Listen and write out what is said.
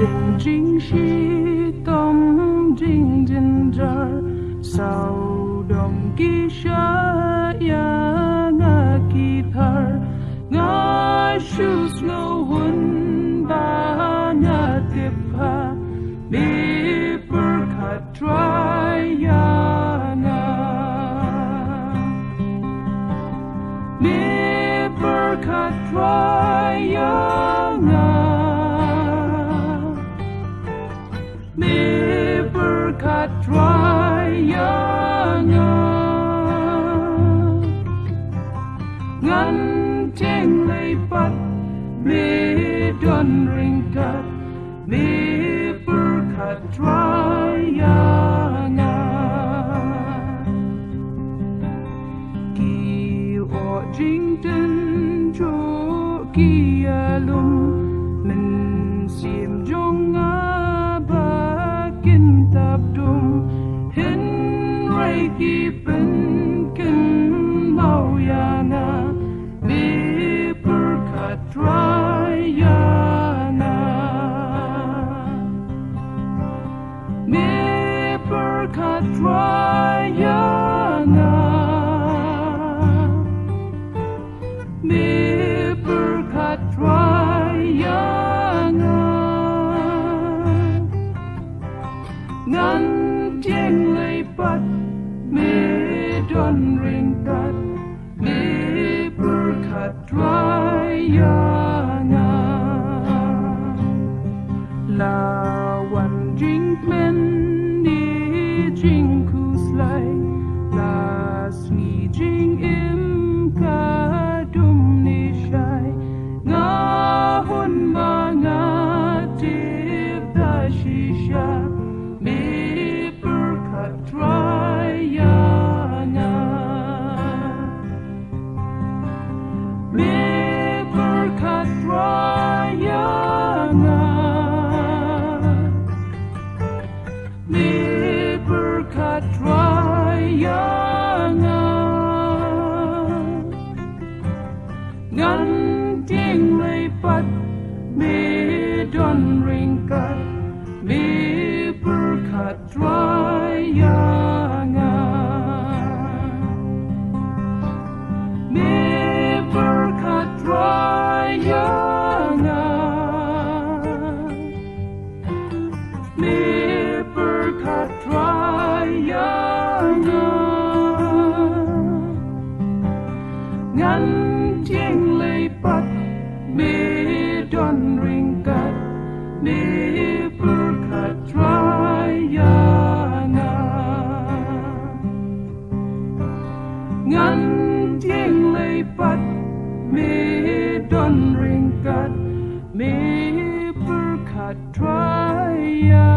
đình chính sĩ tâm chính dân jar sau đồng kỳ sa ya nga kỳ thar nga shoes ngô hun ba nga tiếp ha bi per khat try ya nga bi per khat try ya nga bi per khat try ya nga ngan cheng lei pat mi don ring kat mi per khat try ya nga ki o jing ten cho ki alum men sim jong a ba kin tap dum hin rai ki pen kin mau ya na mi per khat try ya na mi per khat try ya na mi per khat try ya na ngan cheng lei pat mi don ring kat mi per khat try ya na la wan jing men ni jing kus lai la sni jing im ka dum ni shai nga hun ma nga tip da shisha mi per khat try ya na mi per khat try ya na mi per khat try ya na ngan tiếng lei pat mi don ring kat mi per khat try ya nga mi per khat try ya nga mi per khat try ya nga ngan tiếng lei pat mi don ring kat mi per khat try ya nga ngan tiếng lei pat mi don ring kat mi per khat try ya